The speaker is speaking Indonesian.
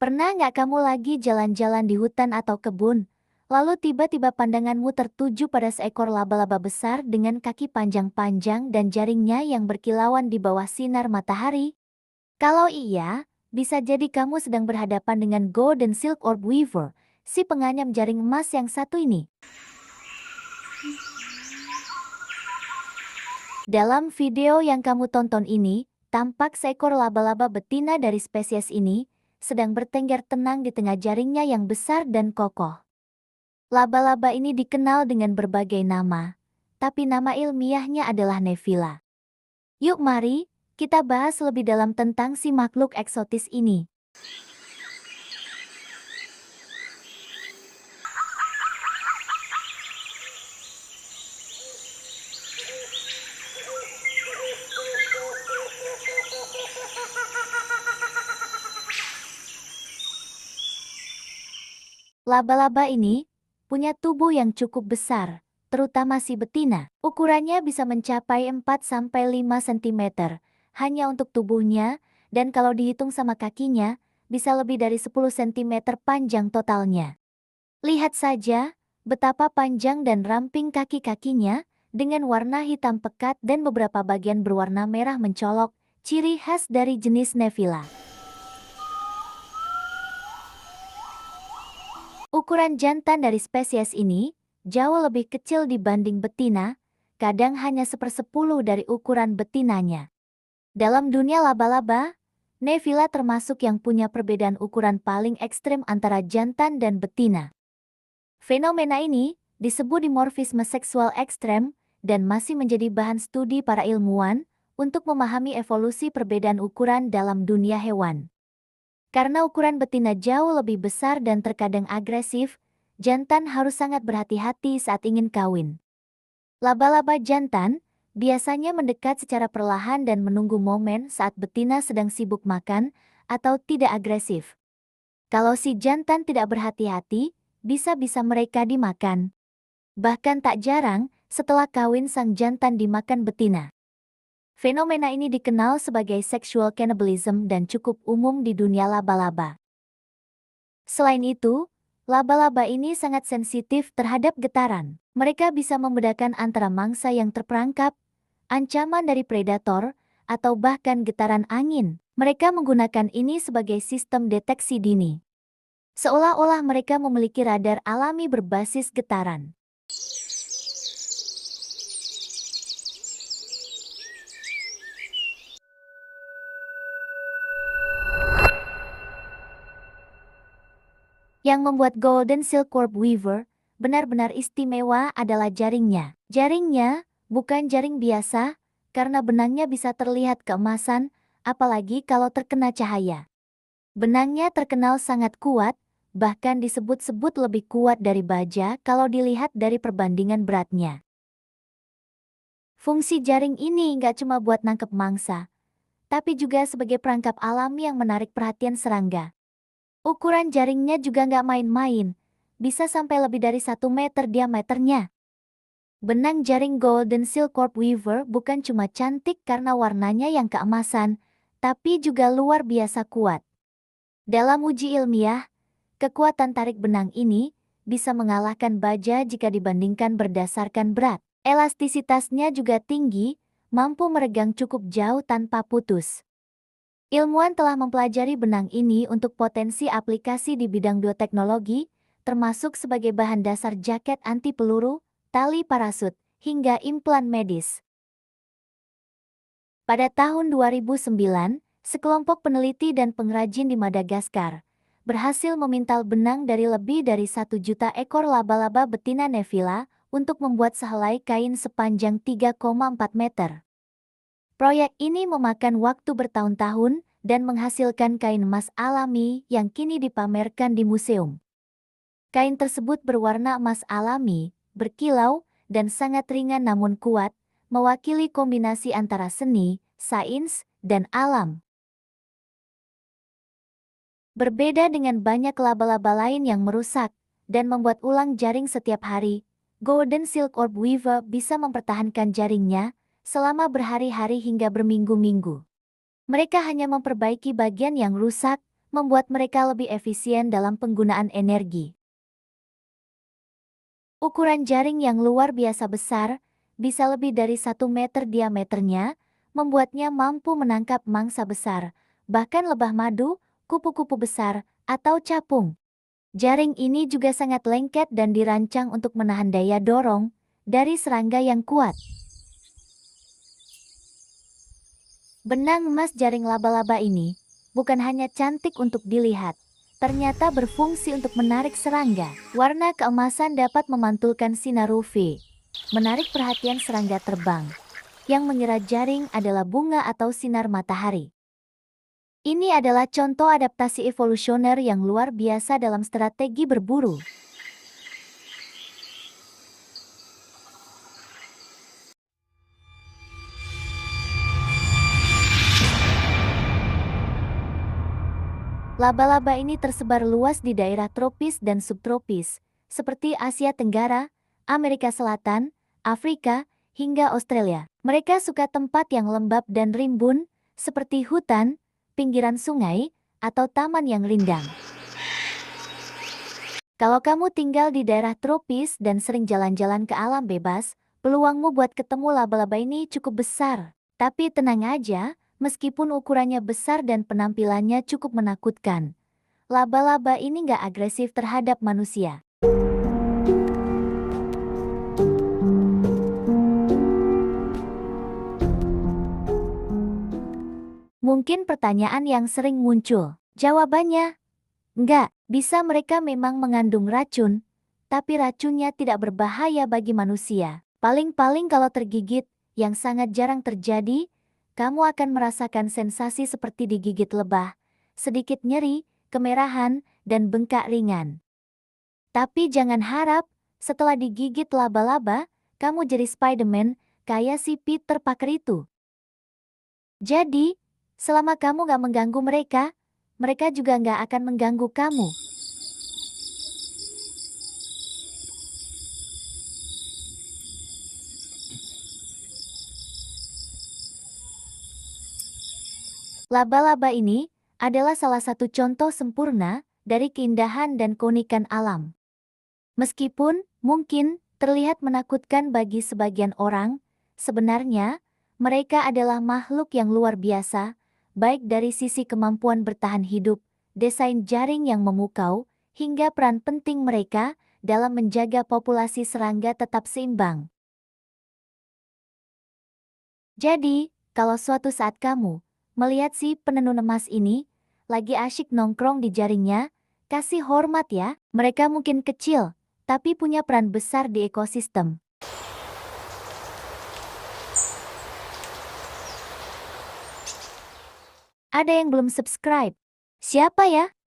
Pernah nggak kamu lagi jalan-jalan di hutan atau kebun, lalu tiba-tiba pandanganmu tertuju pada seekor laba-laba besar dengan kaki panjang-panjang dan jaringnya yang berkilauan di bawah sinar matahari? Kalau iya, bisa jadi kamu sedang berhadapan dengan Golden Silk Orb Weaver, si penganyam jaring emas yang satu ini. Dalam video yang kamu tonton ini, tampak seekor laba-laba betina dari spesies ini sedang bertengger tenang di tengah jaringnya yang besar dan kokoh. Laba-laba ini dikenal dengan berbagai nama, tapi nama ilmiahnya adalah Nephila. Yuk mari, kita bahas lebih dalam tentang si makhluk eksotis ini. Laba-laba ini punya tubuh yang cukup besar, terutama si betina. Ukurannya bisa mencapai 4-5 cm hanya untuk tubuhnya, dan kalau dihitung sama kakinya, bisa lebih dari 10 cm panjang totalnya. Lihat saja betapa panjang dan ramping kaki-kakinya dengan warna hitam pekat dan beberapa bagian berwarna merah mencolok, ciri khas dari jenis Nephila. Ukuran jantan dari spesies ini jauh lebih kecil dibanding betina, kadang hanya 1/10 dari ukuran betinanya. Dalam dunia laba-laba, Nephila termasuk yang punya perbedaan ukuran paling ekstrem antara jantan dan betina. Fenomena ini disebut dimorfisme seksual ekstrem dan masih menjadi bahan studi para ilmuwan untuk memahami evolusi perbedaan ukuran dalam dunia hewan. Karena ukuran betina jauh lebih besar dan terkadang agresif, jantan harus sangat berhati-hati saat ingin kawin. Laba-laba jantan biasanya mendekat secara perlahan dan menunggu momen saat betina sedang sibuk makan atau tidak agresif. Kalau si jantan tidak berhati-hati, bisa-bisa mereka dimakan. Bahkan tak jarang, setelah kawin sang jantan dimakan betina. Fenomena ini dikenal sebagai sexual cannibalism dan cukup umum di dunia laba-laba. Selain itu, laba-laba ini sangat sensitif terhadap getaran. Mereka bisa membedakan antara mangsa yang terperangkap, ancaman dari predator, atau bahkan getaran angin. Mereka menggunakan ini sebagai sistem deteksi dini. Seolah-olah mereka memiliki radar alami berbasis getaran. Yang membuat Golden Silk Orb Weaver benar-benar istimewa adalah jaringnya. Jaringnya bukan jaring biasa, karena benangnya bisa terlihat keemasan, apalagi kalau terkena cahaya. Benangnya terkenal sangat kuat, bahkan disebut-sebut lebih kuat dari baja kalau dilihat dari perbandingan beratnya. Fungsi jaring ini nggak cuma buat nangkep mangsa, tapi juga sebagai perangkap alami yang menarik perhatian serangga. Ukuran jaringnya juga nggak main-main, bisa sampai lebih dari 1 meter diameternya. Benang jaring Golden Silk Orb Weaver bukan cuma cantik karena warnanya yang keemasan, tapi juga luar biasa kuat. Dalam uji ilmiah, kekuatan tarik benang ini bisa mengalahkan baja jika dibandingkan berdasarkan berat. Elastisitasnya juga tinggi, mampu meregang cukup jauh tanpa putus. Ilmuwan telah mempelajari benang ini untuk potensi aplikasi di bidang bioteknologi, termasuk sebagai bahan dasar jaket anti peluru, tali parasut, hingga implan medis. Pada tahun 2009, sekelompok peneliti dan pengrajin di Madagaskar berhasil memintal benang dari lebih dari 1 juta ekor laba-laba betina Nephila untuk membuat sehelai kain sepanjang 3,4 meter. Proyek ini memakan waktu bertahun-tahun dan menghasilkan kain emas alami yang kini dipamerkan di museum. Kain tersebut berwarna emas alami, berkilau, dan sangat ringan namun kuat, mewakili kombinasi antara seni, sains, dan alam. Berbeda dengan banyak laba-laba lain yang merusak dan membuat ulang jaring setiap hari, Golden Silk Orb Weaver bisa mempertahankan jaringnya selama berhari-hari hingga berminggu-minggu. Mereka hanya memperbaiki bagian yang rusak, membuat mereka lebih efisien dalam penggunaan energi. Ukuran jaring yang luar biasa besar, bisa lebih dari 1 meter diameternya, membuatnya mampu menangkap mangsa besar, bahkan lebah madu, kupu-kupu besar, atau capung. Jaring ini juga sangat lengket dan dirancang untuk menahan daya dorong dari serangga yang kuat. Benang emas jaring laba-laba ini bukan hanya cantik untuk dilihat, ternyata berfungsi untuk menarik serangga. Warna keemasan dapat memantulkan sinar UV, menarik perhatian serangga terbang, yang mengira jaring adalah bunga atau sinar matahari. Ini adalah contoh adaptasi evolusioner yang luar biasa dalam strategi berburu. Laba-laba ini tersebar luas di daerah tropis dan subtropis, seperti Asia Tenggara, Amerika Selatan, Afrika, hingga Australia. Mereka suka tempat yang lembab dan rimbun, seperti hutan, pinggiran sungai, atau taman yang rindang. Kalau kamu tinggal di daerah tropis dan sering jalan-jalan ke alam bebas, peluangmu buat ketemu laba-laba ini cukup besar. Tapi tenang aja, meskipun ukurannya besar dan penampilannya cukup menakutkan, laba-laba ini nggak agresif terhadap manusia. Mungkin pertanyaan yang sering muncul. Jawabannya, enggak. Bisa mereka memang mengandung racun, tapi racunnya tidak berbahaya bagi manusia. Paling-paling kalau tergigit, yang sangat jarang terjadi, kamu akan merasakan sensasi seperti digigit lebah, sedikit nyeri, kemerahan, dan bengkak ringan. Tapi jangan harap, setelah digigit laba-laba, kamu jadi Spider-Man, kayak si Peter Parker itu. Jadi, selama kamu gak mengganggu mereka, mereka juga gak akan mengganggu kamu. Laba-laba ini adalah salah satu contoh sempurna dari keindahan dan keunikan alam. Meskipun mungkin terlihat menakutkan bagi sebagian orang, sebenarnya mereka adalah makhluk yang luar biasa, baik dari sisi kemampuan bertahan hidup, desain jaring yang memukau, hingga peran penting mereka dalam menjaga populasi serangga tetap seimbang. Jadi, kalau suatu saat kamu melihat si penenun emas ini lagi asyik nongkrong di jaringnya, kasih hormat ya. Mereka mungkin kecil, tapi punya peran besar di ekosistem. Ada yang belum subscribe? Siapa ya?